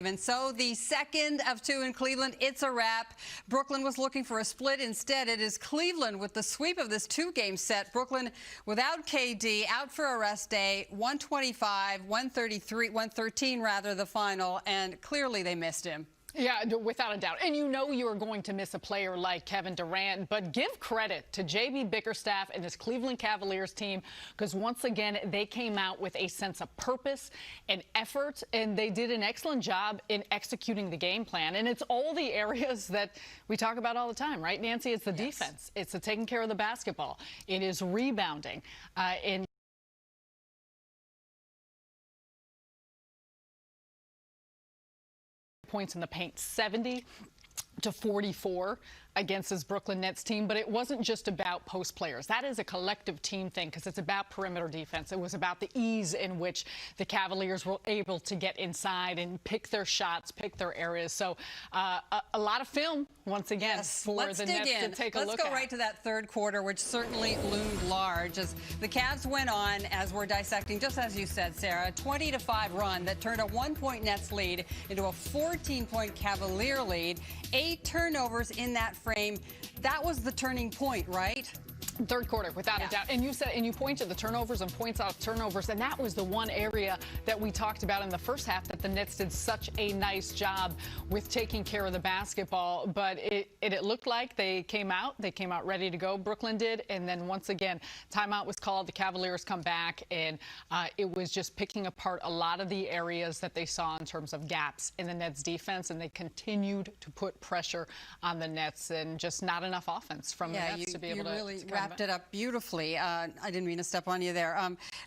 And so the second of two in Cleveland, it's a wrap. Brooklyn was looking for a split. Instead, it is Cleveland with the sweep of this two-game set. Brooklyn without KD, out for a rest day, 125, 113 rather, the final, and clearly they missed him. Yeah, without a doubt. And you know you are going to miss a player like Kevin Durant, but give credit to J.B. Bickerstaff and this Cleveland Cavaliers team, because once again, they came out with a sense of purpose and effort, and they did an excellent job in executing the game plan. And it's all the areas that we talk about all the time, right, Nancy? It's the defense. It's the taking care of the basketball. It is rebounding. And points in the paint, 70 to 44 against this Brooklyn Nets team. But it wasn't just about post players. That is a collective team thing, because it's about perimeter defense. It was about the ease in which the Cavaliers were able to get inside and pick their shots, pick their areas. So a lot of film, once again, for the Nets to take a look at. Let's go right to that third quarter, which certainly loomed large as the Cavs went on, as we're dissecting, just as you said, Sarah, 20-5 run that turned a 1-point Nets lead into a 14-point Cavalier lead. 8 turnovers in that frame. That was the turning point, right? Third quarter, without a doubt. And you said, and you point to the turnovers and points out turnovers, and that was the one area that we talked about in the first half, that the Nets did such a nice job with taking care of the basketball. But it looked like they came out ready to go. Brooklyn did, and then once again, timeout was called. The Cavaliers come back, and it was just picking apart a lot of the areas that they saw in terms of gaps in the Nets defense, and they continued to put pressure on the Nets, and just not enough offense from the Nets to be able to really wrapped it up beautifully. I didn't mean to step on you there.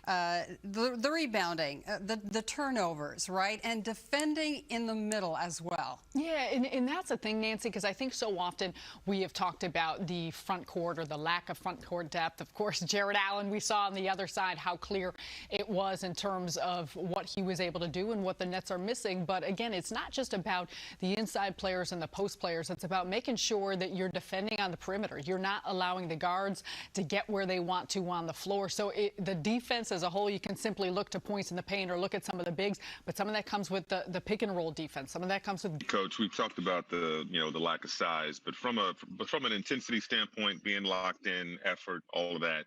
The rebounding, the turnovers, right? And defending in the middle as well. Yeah, and that's the thing, Nancy, because I think so often we have talked about the front court or the lack of front court depth. Of course, Jared Allen, we saw on the other side how clear it was in terms of what he was able to do and what the Nets are missing. But again, it's not just about the inside players and the post players. It's about making sure that you're defending on the perimeter. You're not allowing the guards to get where they want to on the floor. So the defense as a whole, you can simply look to points in the paint or look at some of the bigs, but some of that comes with the pick and roll defense. Some of that comes with. Coach, we've talked about the lack of size, but from an intensity standpoint, being locked in, effort, all of that,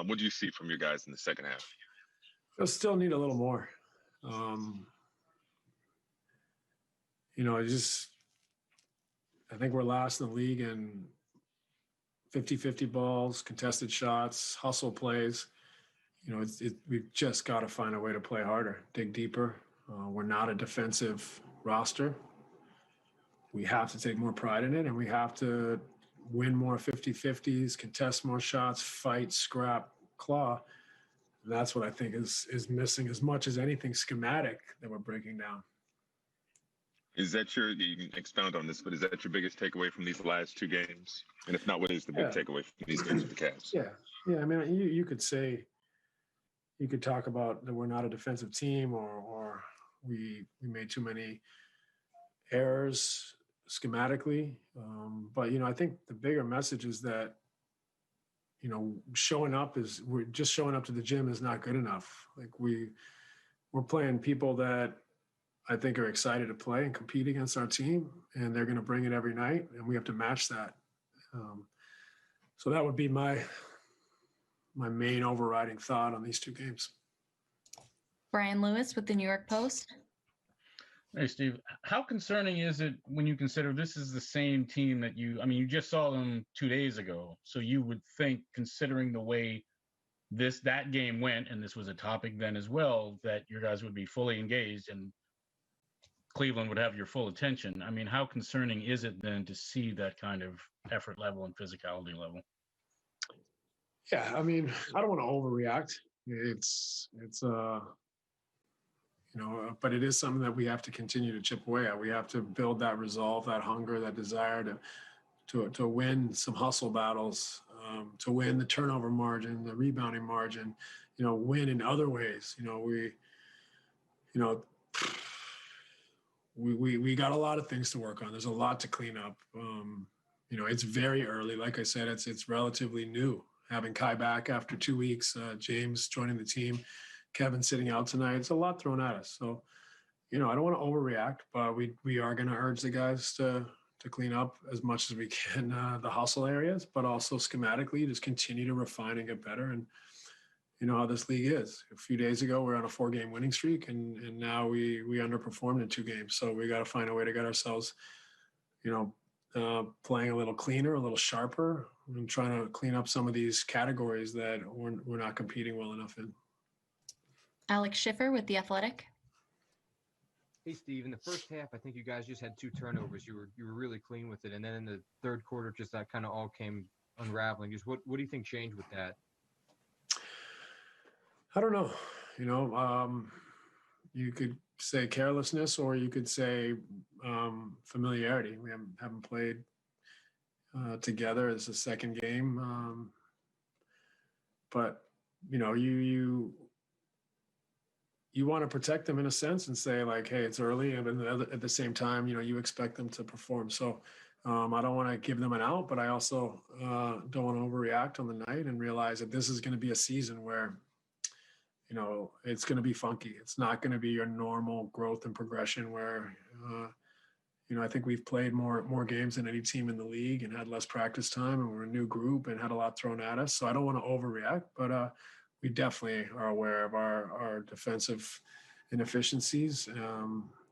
what do you see from your guys in the second half? They'll still need a little more. I think we're last in the league in 50-50 balls, contested shots, hustle plays. We've just got to find a way to play harder, dig deeper. We're not a defensive roster. We have to take more pride in it, and we have to win more 50-50s, contest more shots, fight, scrap, claw. And that's what I think is missing as much as anything schematic that we're breaking down. Is that you can expound on this, but is that your biggest takeaway from these last two games? And if not, what is the big takeaway from these games with the Cavs? Yeah. I mean, you could talk about that we're not a defensive team, or we made too many errors schematically. But I think the bigger message is that we're just showing up to the gym is not good enough. Like we're playing people that I think are excited to play and compete against our team, and they're going to bring it every night, and we have to match that. So that would be my main overriding thought on these two games. Brian Lewis with the New York Post. Hey, Steve, how concerning is it when you consider this is the same team that you just saw them 2 days ago. So you would think, considering the way that game went, and this was a topic then as well, that your guys would be fully engaged and Cleveland would have your full attention. I mean, how concerning is it then to see that kind of effort level and physicality level? Yeah, I mean, I don't want to overreact. But it is something that we have to continue to chip away at. We have to build that resolve, that hunger, that desire to win some hustle battles, to win the turnover margin, the rebounding margin, win in other ways. We got a lot of things to work on. There's a lot to clean up. It's very early. Like I said, it's relatively new. Having Kai back after 2 weeks, James joining the team, Kevin sitting out tonight. It's a lot thrown at us. So I don't want to overreact, but we are going to urge the guys to clean up as much as we can the hustle areas, but also schematically just continue to refine and get better. And you know how this league is. A few days ago, we were on a 4-game winning streak, and now we underperformed in 2 games. So we got to find a way to get ourselves, playing a little cleaner, a little sharper, and trying to clean up some of these categories that we're not competing well enough in. Alex Schiffer with The Athletic. Hey, Steve, in the first half, I think you guys just had 2 turnovers. You were really clean with it. And then in the third quarter, just that kind of all came unraveling. Just what do you think changed with that? I don't know. You could say carelessness, or you could say familiarity. We haven't played together. It's the second game. But, you want to protect them in a sense and say like, hey, it's early. And at the same time, you expect them to perform. So I don't want to give them an out, but I also don't want to overreact on the night and realize that this is going to be a season where, it's going to be funky. It's not going to be your normal growth and progression where, I think we've played more games than any team in the league and had less practice time, and we're a new group and had a lot thrown at us. So I don't want to overreact, but we definitely are aware of our defensive inefficiencies.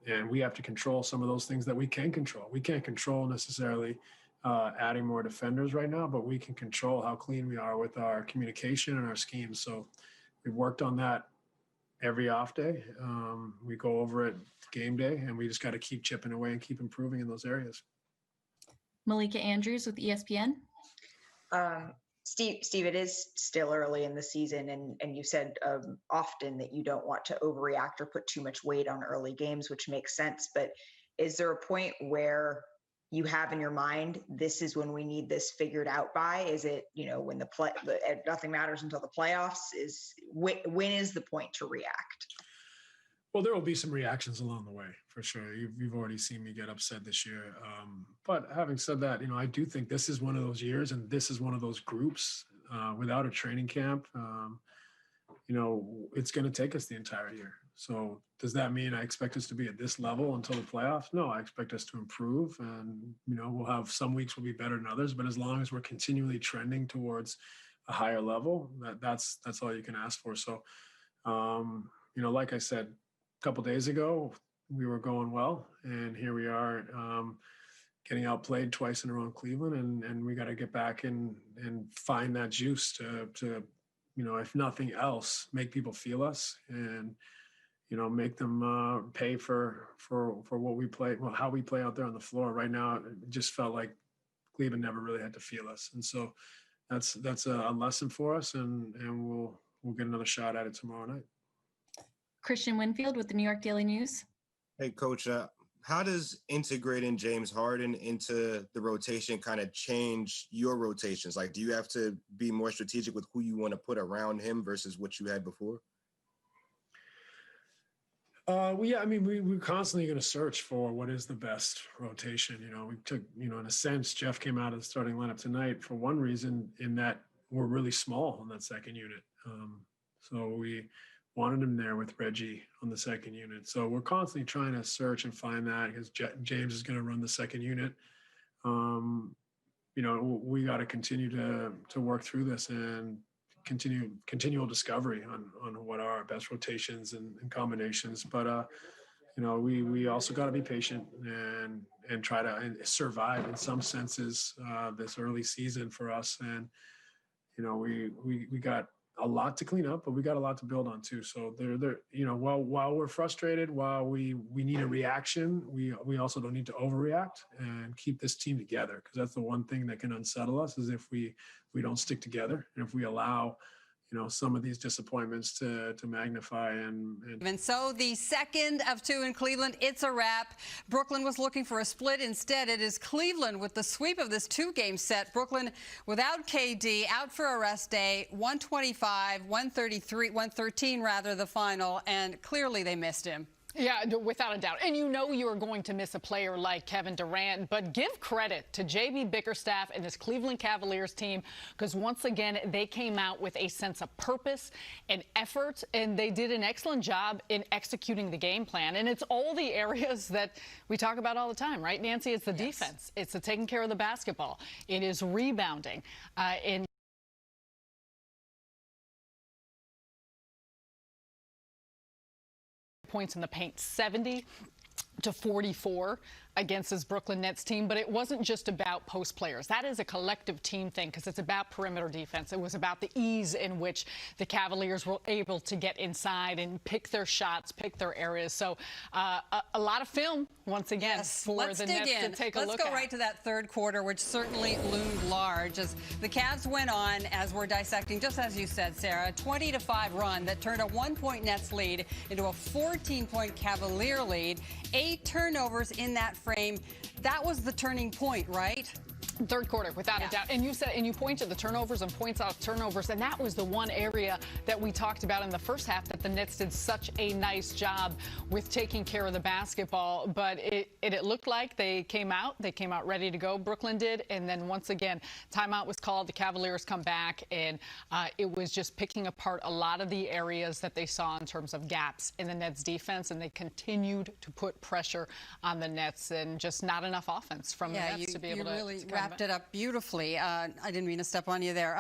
And we have to control some of those things that we can control. We can't control necessarily adding more defenders right now, but we can control how clean we are with our communication and our schemes. So we've worked on that every off day. We go over it game day, and we just got to keep chipping away and keep improving in those areas. Malika Andrews with ESPN. Steve, it is still early in the season, and you said often that you don't want to overreact or put too much weight on early games, which makes sense. But is there a point where you have in your mind, this is when we need this figured out by? Is it, when nothing matters until the playoffs? When is the point to react? Well, there will be some reactions along the way, for sure. You've already seen me get upset this year. But having said that, I do think this is one of those years, and this is one of those groups without a training camp. It's going to take us the entire year. So does that mean I expect us to be at this level until the playoffs? No, I expect us to improve, and, we'll have some weeks will be better than others, but as long as we're continually trending towards a higher level, that's all you can ask for. So, like I said, a couple of days ago, we were going well, and here we are getting outplayed twice in a row in Cleveland, and we got to get back and find that juice to if nothing else, make people feel us and make them pay for what we play, how we play out there on the floor. Right now, it just felt like Cleveland never really had to feel us, and so that's a lesson for us, and we'll get another shot at it tomorrow night. Christian Winfield with the New York Daily News. Hey, Coach, how does integrating James Harden into the rotation kind of change your rotations? Like, do you have to be more strategic with who you want to put around him versus what you had before? We're constantly going to search for what is the best rotation. We took, in a sense, Jeff came out of the starting lineup tonight for one reason, in that we're really small on that second unit. So we wanted him there with Reggie on the second unit. So we're constantly trying to search and find that, because James is going to run the second unit. We got to continue to work through this and continual discovery on what are our best rotations and combinations. But, we also got to be patient and try to survive in some senses this early season for us. And, we got a lot to clean up, but we got a lot to build on too. So while we're frustrated, while we need a reaction, we also don't need to overreact and keep this team together, because that's the one thing that can unsettle us, is if we don't stick together, and if we allow some of these disappointments to magnify. And so the second of 2 in Cleveland, it's a wrap. Brooklyn was looking for a split. Instead, it is Cleveland with the sweep of this 2-game set. Brooklyn without KD, out for a rest day, 113 the final, and clearly they missed him. Yeah, without a doubt. And you know you are going to miss a player like Kevin Durant, but give credit to JB Bickerstaff and this Cleveland Cavaliers team, because once again, they came out with a sense of purpose and effort, and they did an excellent job in executing the game plan. And it's all the areas that we talk about all the time, right, Nancy? It's the defense. It's the taking care of the basketball. It is rebounding. And points in the paint, 70 to 44 against this Brooklyn Nets team. But it wasn't just about post players. That is a collective team thing, because it's about perimeter defense. It was about the ease in which the Cavaliers were able to get inside and pick their shots, pick their areas. So a lot of film, once again, for the Nets to take a look at. Let's go right to that third quarter, which certainly loomed large as the Cavs went on, as we're dissecting, just as you said, Sarah, a 20-5 run that turned a 1-point Nets lead into a 14-point Cavalier lead. 8 turnovers in that frame. That was the turning point, right? Third quarter, without a doubt. And you said, and you pointed the turnovers and points out turnovers, and that was the one area that we talked about in the first half that the Nets did such a nice job with taking care of the basketball. But it looked like they came out ready to go. Brooklyn did, and then once again, timeout was called. The Cavaliers come back, and it was just picking apart a lot of the areas that they saw in terms of gaps in the Nets defense, and they continued to put pressure on the Nets, and just not enough offense from the Nets to be able to really wrapped it up beautifully. I didn't mean to step on you there.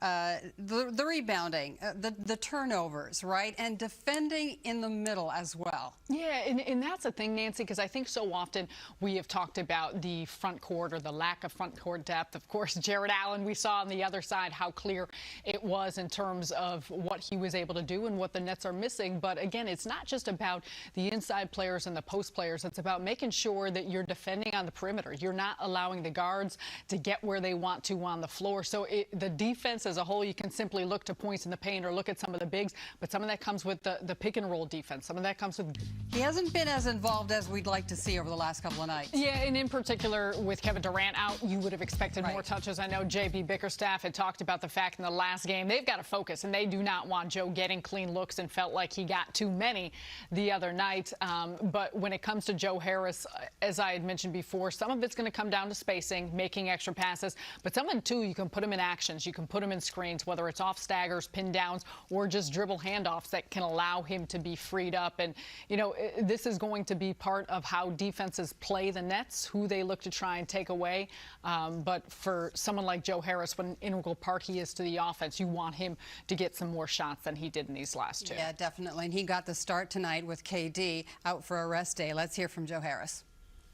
The rebounding, the turnovers, right? And defending in the middle as well. Yeah, and that's the thing, Nancy, because I think so often we have talked about the front court or the lack of front court depth. Of course, Jared Allen, we saw on the other side how clear it was in terms of what he was able to do and what the Nets are missing. But again, it's not just about the inside players and the post players. It's about making sure that you're defending on the perimeter. You're not allowing the guards to get where they want to on the floor. So the defense as a whole, you can simply look to points in the paint or look at some of the bigs, but some of that comes with the pick and roll defense. Some of that comes with... He hasn't been as involved as we'd like to see over the last couple of nights. Yeah, and in particular with Kevin Durant out, you would have expected more touches. I know JB Bickerstaff had talked about the fact in the last game, they've got to focus, and they do not want Joe getting clean looks, and felt like he got too many the other night. But when it comes to Joe Harris, as I had mentioned before, some of it's going to come down to spacing, making extra passes, but some of it too, you can put him in actions, you can put him in screens, whether it's off staggers, pin downs, or just dribble handoffs that can allow him to be freed up. And you know, this is going to be part of how defenses play the Nets, who they look to try and take away. But for someone like Joe Harris, what an integral part he is to the offense, you want him to get some more shots than he did in these last two. Yeah, definitely. And he got the start tonight with KD out for a rest day. Let's hear from Joe Harris.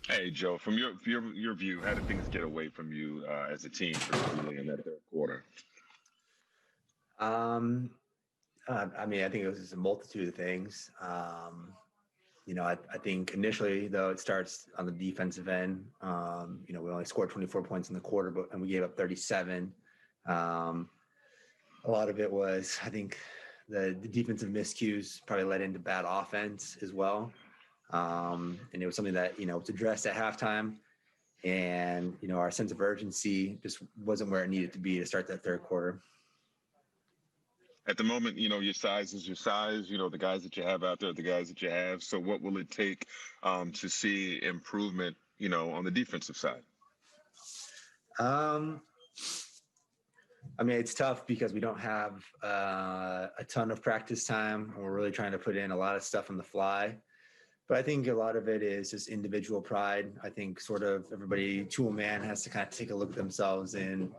Hey, Joe, from your view, how did things get away from you as a team, particularly in that third quarter? I mean, I think it was just a multitude of things. You know, I think initially, though, it starts on the defensive end. You know, we only scored 24 points in the quarter, and we gave up 37. A lot of it was, I think, the defensive miscues probably led into bad offense as well. And it was something that, you know, was addressed at halftime, and, you know, our sense of urgency just wasn't where it needed to be to start that third quarter. At the moment, you know, your size is your size, you know, the guys that you have out there, the guys that you have. So what will it take to see improvement, you know, on the defensive side? I mean, it's tough because we don't have a ton of practice time, and we're really trying to put in a lot of stuff on the fly. But I think a lot of it is just individual pride. I think sort of everybody, tool man, has to kind of take a look at themselves and,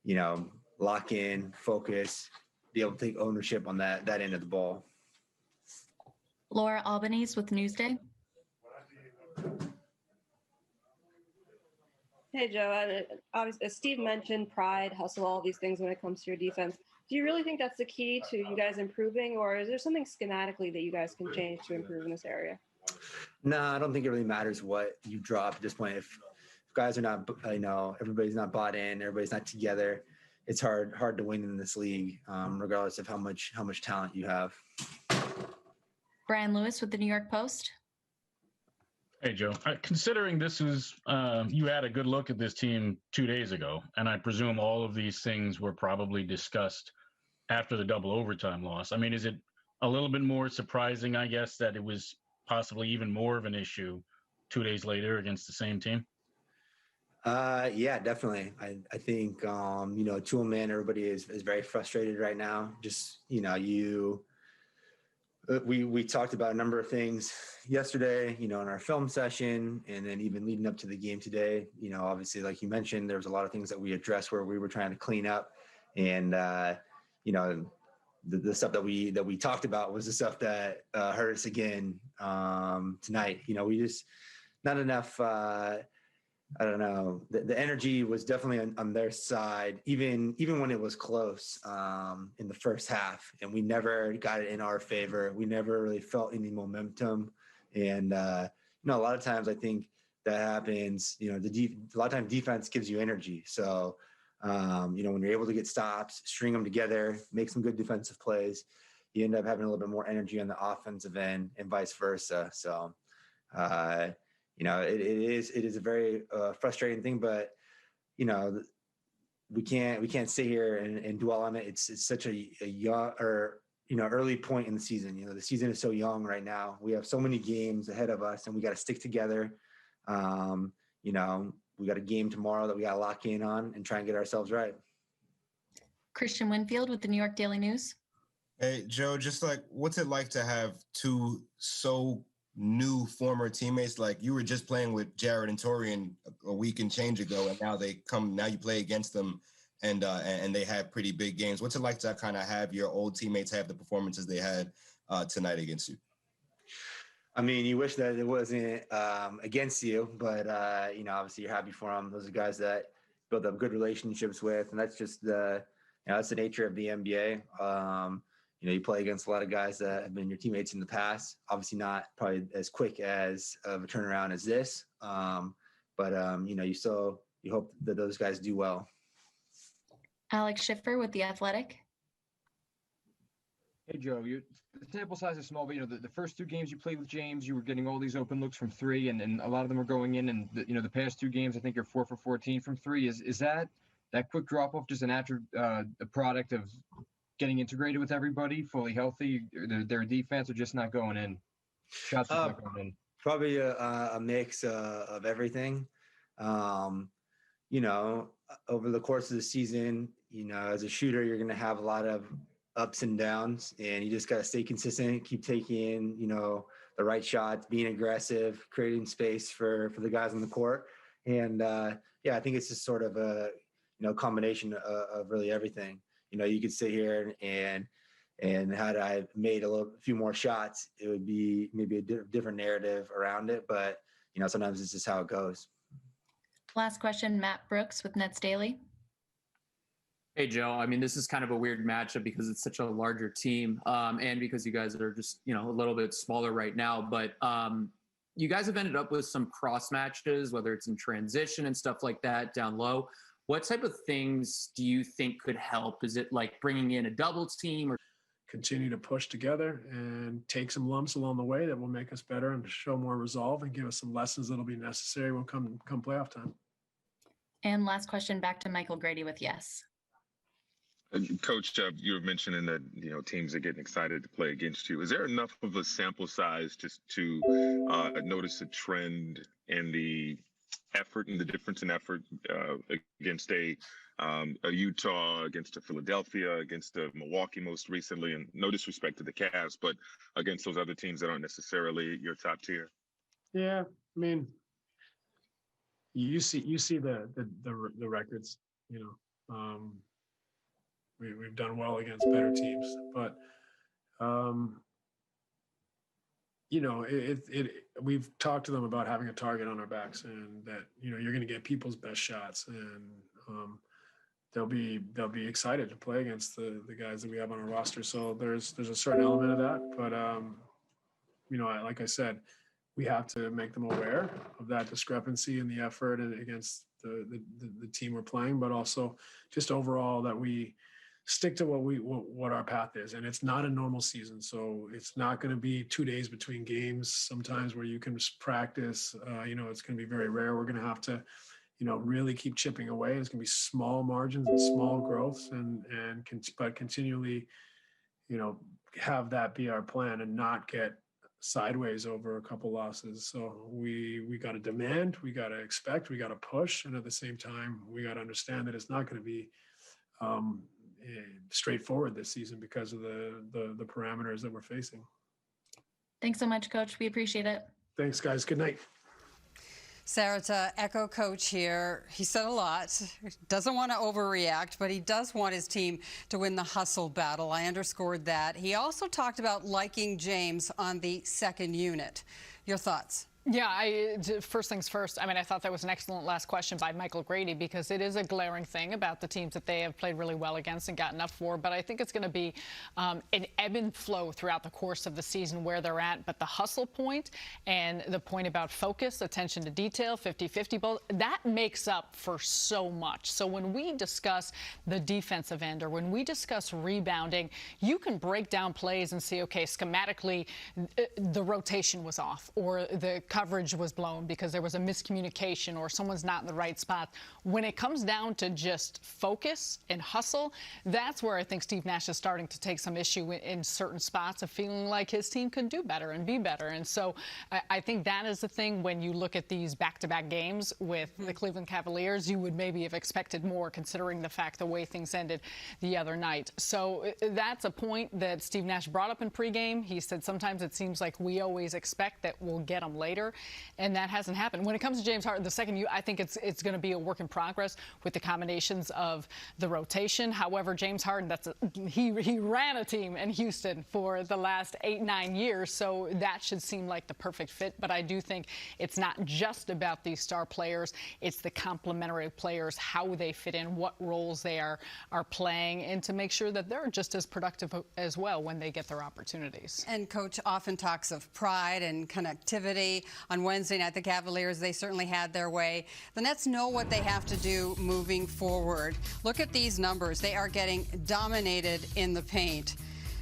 you know, lock in, focus, be able to take ownership on that end of the ball. Laura Albanese with Newsday. Hey, Joe. Obviously, as Steve mentioned, pride, hustle, all these things when it comes to your defense. Do you really think that's the key to you guys improving, or is there something schematically that you guys can change to improve in this area? No, I don't think it really matters what you drop at this point. If guys are not, you know, everybody's not bought in, everybody's not together, it's hard to win in this league, regardless of how much talent you have. Brian Lewis with the New York Post. Hey, Joe. Considering this is, you had a good look at this team 2 days ago, and I presume all of these things were probably discussed after the double overtime loss. I mean, is it a little bit more surprising, I guess, that it was possibly even more of an issue 2 days later against the same team? Yeah, definitely. I think, 2-man, everybody is very frustrated right now. Just, we talked about a number of things yesterday, in our film session, and then even leading up to the game today. Obviously, like you mentioned, there was a lot of things that we addressed where we were trying to clean up, and the stuff that we talked about was the stuff that hurt us again tonight. We just not enough. I don't know. The energy was definitely on their side, even when it was close in the first half, and we never got it in our favor. We never really felt any momentum, and a lot of times I think that happens. A lot of times defense gives you energy. So when you're able to get stops, string them together, make some good defensive plays, you end up having a little bit more energy on the offensive end, and vice versa. So. It is a very frustrating thing, but we can't sit here and dwell on it. It's such a young or early point in the season. The season is so young right now. We have so many games ahead of us, and we got to stick together. We got a game tomorrow that we got to lock in on and try and get ourselves right. Christian Winfield with the New York Daily News. Hey, Joe, just like, what's it like to have two so new former teammates? Like, you were just playing with Jared and Torian a week and change ago, and now you play against them, and they have pretty big games. What's it like to kind of have your old teammates have the performances they had tonight against you? I mean, you wish that it wasn't against you, but obviously you're happy for them. Those are guys that build up good relationships with, and that's just that's the nature of the NBA. You play against a lot of guys that have been your teammates in the past. Obviously, not probably as quick as of a turnaround as this, but you hope that those guys do well. Alex Schiffer with The Athletic. Hey, Joe, the sample size is small, but the first two games you played with James, you were getting all these open looks from three, and a lot of them were going in. And the past two games, I think you're 4 for 14 from three. Is that quick drop off just a product of getting integrated with everybody, fully healthy? Their defense are just not going in. Shots are not going in. Probably a mix of everything. Over the course of the season, as a shooter, you're going to have a lot of ups and downs, and you just got to stay consistent, keep taking, the right shots, being aggressive, creating space for the guys on the court. And I think it's just sort of a, combination of really everything. You could sit here and had I made a few more shots, it would be maybe a different narrative around it. But, sometimes it's just how it goes. Last question, Matt Brooks with Nets Daily. Hey, Joe. I mean, this is kind of a weird matchup because it's such a larger team, and because you guys are just, a little bit smaller right now. But you guys have ended up with some cross matches, whether it's in transition and stuff like that down low. What type of things do you think could help? Is it like bringing in a doubles team, or continue to push together and take some lumps along the way that will make us better and show more resolve and give us some lessons that'll be necessary when come playoff time? And last question, back to Michael Grady with Yes. Coach, you were mentioning that teams are getting excited to play against you. Is there enough of a sample size just to notice a trend in the effort and the difference in effort against a Utah, against a Philadelphia, against a Milwaukee most recently, and no disrespect to the Cavs, but against those other teams that aren't necessarily your top tier? Yeah, I mean, you see the records. We've done well against better teams, but we've talked to them about having a target on our backs, and that you're going to get people's best shots, and they'll be excited to play against the guys that we have on our roster. So there's a certain element of that, but like I said, we have to make them aware of that discrepancy in the effort and against the team we're playing, but also just overall that we stick to what our path is. And it's not a normal season, so it's not going to be 2 days between games sometimes where you can just practice. It's going to be very rare. We're going to have to really keep chipping away. It's going to be small margins and small growths, but continually have that be our plan, and not get sideways over a couple losses. So we got to demand, we got to expect, we got to push, and at the same time, we got to understand that it's not going to be straightforward this season because of the parameters that we're facing. Thanks so much, Coach. We appreciate it. Thanks, guys. Good night. Sarah, to echo Coach here, he said a lot. Doesn't want to overreact, but he does want his team to win the hustle battle. I underscored that. He also talked about liking James on the second unit. Your thoughts? Yeah, first things first. I mean, I thought that was an excellent last question by Michael Grady, because it is a glaring thing about the teams that they have played really well against and gotten up for. But I think it's going to be an ebb and flow throughout the course of the season where they're at. But the hustle point and the point about focus, attention to detail, 50-50 balls, that makes up for so much. So when we discuss the defensive end or when we discuss rebounding, you can break down plays and see, okay, schematically, the rotation was off or the coverage was blown because there was a miscommunication or someone's not in the right spot. When it comes down to just focus and hustle, that's where I think Steve Nash is starting to take some issue in certain spots of feeling like his team could do better and be better. And so I think that is the thing when you look at these back-to-back games with the Cleveland Cavaliers, you would maybe have expected more considering the fact the way things ended the other night. So that's a point that Steve Nash brought up in pregame. He said sometimes it seems like we always expect that we'll get them later. And that hasn't happened. When it comes to James Harden, the second I think it's going to be a work in progress with the combinations of the rotation. However, James Harden, he ran a team in Houston for the last 8-9 years, so that should seem like the perfect fit. But I do think it's not just about these star players. It's the complementary players, how they fit in, what roles they are playing, and to make sure that they're just as productive as well when they get their opportunities. And Coach often talks of pride and connectivity. On Wednesday night, the Cavaliers, they certainly had their way. The Nets know what they have to do moving forward. Look at these numbers. They are getting dominated in the paint.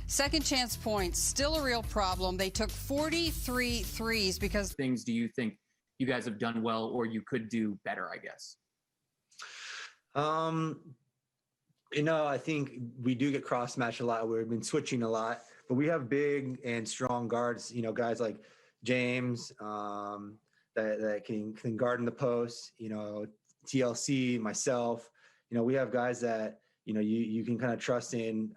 Second chance points, still a real problem. They took 43 threes because... Things do you think you guys have done well or you could do better, I guess? I think we do get cross-matched a lot. We've been switching a lot, but we have big and strong guards, guys like James that can guard in the post, TLC, myself, we have guys that, you can kind of trust in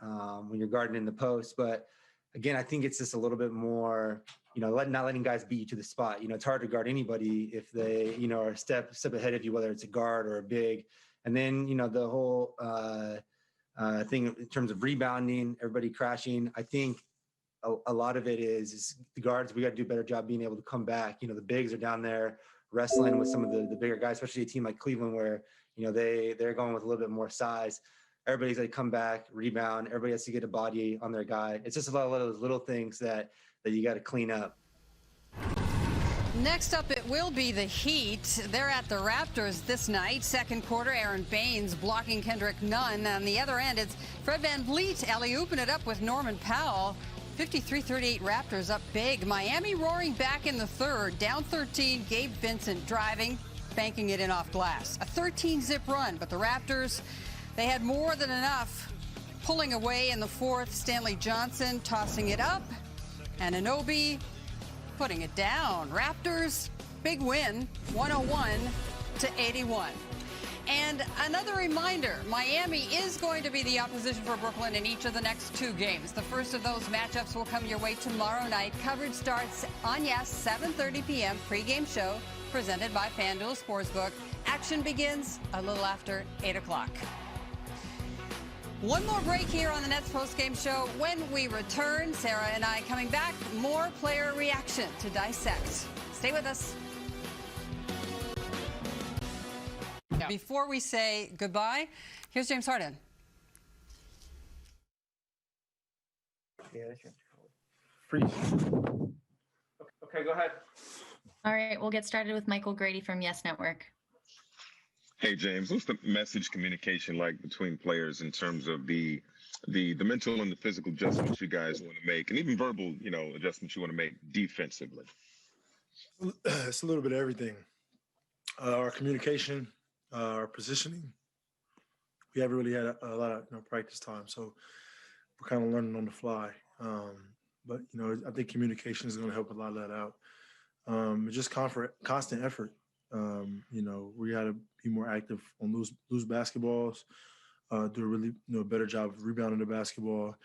when you're guarding in the post. But again, I think it's just a little bit more, not letting guys beat you to the spot. It's hard to guard anybody if they, are a step ahead of you, whether it's a guard or a big. And then, the whole thing in terms of rebounding, everybody crashing, I think a lot of it is the guards. We got to do a better job being able to come back. The bigs are down there wrestling with some of the bigger guys, especially a team like Cleveland where, they're going with a little bit more size. Everybody's going to come back, rebound. Everybody has to get a body on their guy. It's just a lot of those little things that you got to clean up. Next up, it will be the Heat. They're at the Raptors this night. Second quarter, Aaron Baines blocking Kendrick Nunn. On the other end, it's Fred VanVleet alley-ooping it up with Norman Powell. 53-38 Raptors up big. Miami roaring back in the third. Down 13, Gabe Vincent driving, banking it in off glass. A 13-zip run, but the Raptors, they had more than enough. Pulling away in the fourth, Stanley Johnson tossing it up. And Anunoby putting it down. Raptors, big win, 101-81. And another reminder, Miami is going to be the opposition for Brooklyn in each of the next two games. The first of those matchups will come your way tomorrow night. Coverage starts on, 7:30 p.m. pregame show presented by FanDuel Sportsbook. Action begins a little after 8 o'clock. One more break here on the Nets postgame show. When we return, Sarah and I coming back, more player reaction to dissect. Stay with us. Yeah. Before we say goodbye, here's James Harden. Freeze. Okay, go ahead. All right, we'll get started with Michael Grady from Yes Network. Hey, James, what's the message communication like between players in terms of the mental and the physical adjustments you guys want to make, and even verbal, adjustments you want to make defensively? It's a little bit of everything. Our communication, our positioning. We haven't really had a lot of practice time, so we're kind of learning on the fly. but I think communication is going to help a lot of that out. Just constant effort. We got to be more active on loose basketballs, do a really better job of rebounding the basketball,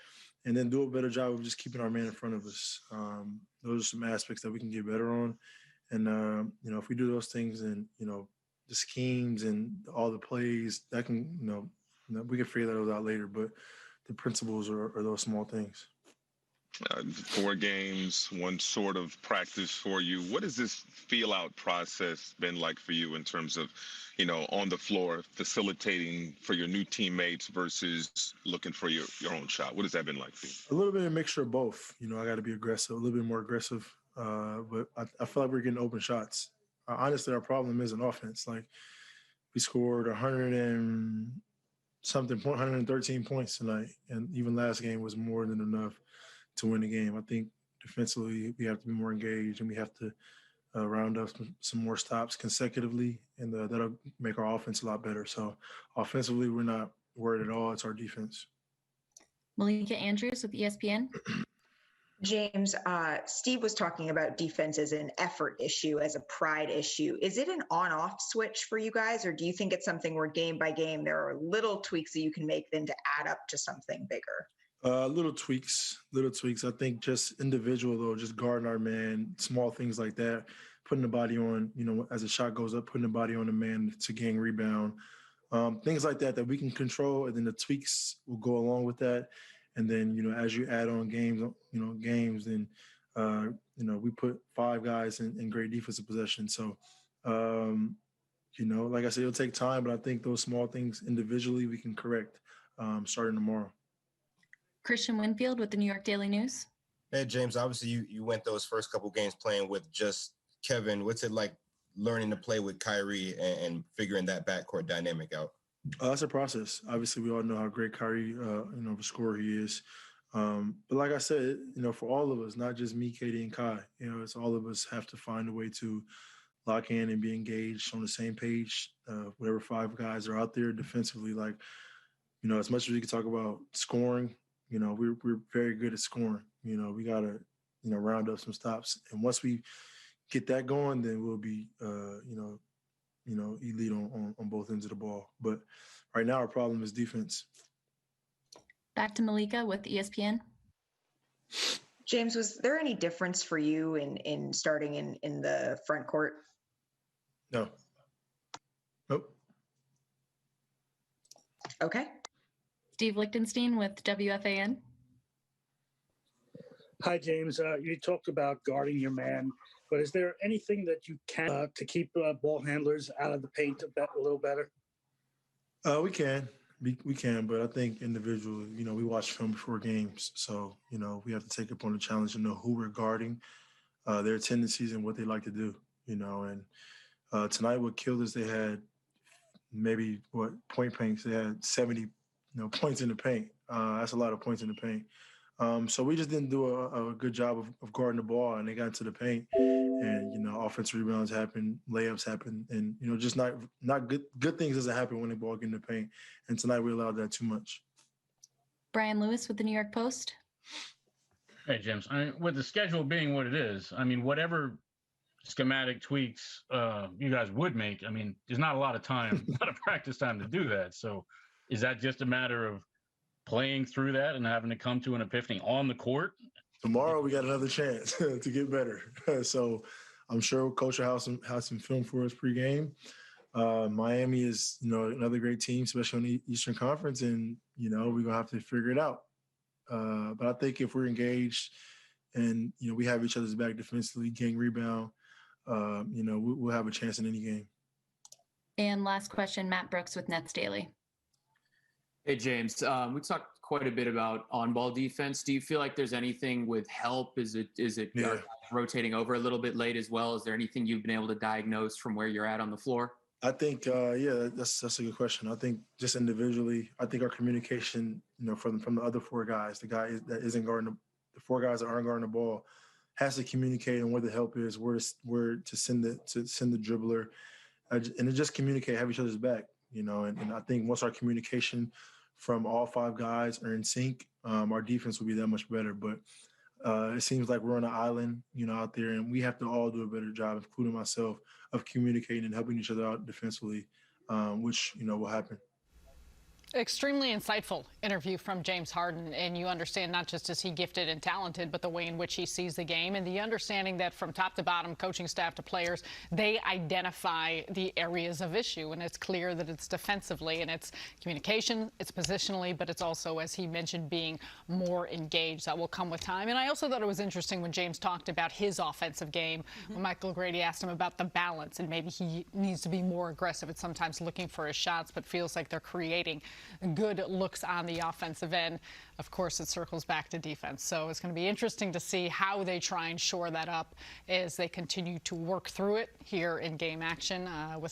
and then do a better job of just keeping our man in front of us. Those are some aspects that we can get better on. And, if we do those things and, the schemes and all the plays, that can, we can figure those out later. But the principles are those small things. 4 games, one sort of practice for you. What has this feel out process been like for you in terms of, on the floor, facilitating for your new teammates versus looking for your own shot? What has that been like for you? A little bit of a mixture of both. I got to be aggressive, a little bit more aggressive. But I feel like we're getting open shots. Honestly, our problem is an offense. Like, we scored 113 points tonight, and even last game was more than enough to win the game. I think defensively we have to be more engaged, and we have to round up some more stops consecutively, and that'll make our offense a lot better. So offensively, we're not worried at all. It's our defense. Malika Andrews with ESPN. James, Steve was talking about defense as an effort issue, as a pride issue. Is it an on-off switch for you guys, or do you think it's something where game by game there are little tweaks that you can make then to add up to something bigger? Little tweaks. I think just individual, though, just guarding our man, small things like that, putting the body on, as the shot goes up, putting the body on the man to gain rebound, things like that we can control, and then the tweaks will go along with that. And then, as you add on games, then, we put 5 guys in great defensive possession. So, like I said, it'll take time, but I think those small things individually we can correct starting tomorrow. Christian Winfield with the New York Daily News. Hey, James, obviously you went those first couple games playing with just Kevin. What's it like learning to play with Kyrie and figuring that backcourt dynamic out? That's a process. Obviously, we all know how great Kyrie, of a scorer he is. But like I said, for all of us, not just me, Katie, and Kai, it's all of us have to find a way to lock in and be engaged on the same page. Whatever 5 guys are out there defensively, like, as much as we can talk about scoring, we're very good at scoring. We got to, round up some stops. And once we get that going, then we'll be, elite on both ends of the ball. But right now our problem is defense. Back to Malika with ESPN. James, was there any difference for you in starting in the front court? No. Nope. Okay. Steve Lichtenstein with WFAN. Hi, James. You talked about guarding your man, but is there anything that you can to keep ball handlers out of the paint a little better? We can, but I think individually, we watch film before games, so we have to take upon the challenge to know who we're guarding, their tendencies and what they like to do. And tonight what killed us, they had maybe point paints. They had 70, points in the paint. That's a lot of points in the paint. So we just didn't do a good job of guarding the ball, and they got into the paint, and offensive rebounds happen, layups happen, and just not good things doesn't happen when the ball get in the paint. And tonight we allowed that too much. Brian Lewis with the New York Post. Hey, James. With the schedule being what it is, whatever schematic tweaks you guys would make, there's not a lot of time, a lot of practice time to do that. So is that just a matter of playing through that and having to come to an epiphany on the court? Tomorrow we got another chance to get better. So I'm sure Coach will have some film for us pregame. Miami is, another great team, especially on the Eastern Conference, and, we're going to have to figure it out. But I think if we're engaged and, we have each other's back defensively, gang rebound, we'll have a chance in any game. And last question, Matt Brooks with Nets Daily. Hey, James, we talked quite a bit about on-ball defense. Do you feel like there's anything with help? Is it rotating over a little bit late as well? Is there anything you've been able to diagnose from where you're at on the floor? I think, that's a good question. I think just individually, I think our communication, from the other 4 guys, the guy that isn't guarding the 4 guys that aren't guarding the ball, has to communicate on where the help is, where to send the dribbler, and to just communicate, have each other's back. And I think once our communication from all 5 guys are in sync, our defense will be that much better. But It seems like we're on an island, out there, and we have to all do a better job, including myself, of communicating and helping each other out defensively, which, will happen. Extremely insightful interview from James Harden, and you understand not just is he gifted and talented, but the way in which he sees the game and the understanding that from top to bottom, coaching staff to players, they identify the areas of issue, and it's clear that it's defensively and it's communication, it's positionally, but it's also, as he mentioned, being more engaged. That will come with time. And I also thought it was interesting when James talked about his offensive game, when Michael Grady asked him about the balance, and maybe he needs to be more aggressive at sometimes looking for his shots, but feels like they're creating good looks on the offensive end. Of course, it circles back to defense. So it's going to be interesting to see how they try and shore that up as they continue to work through it here in game action with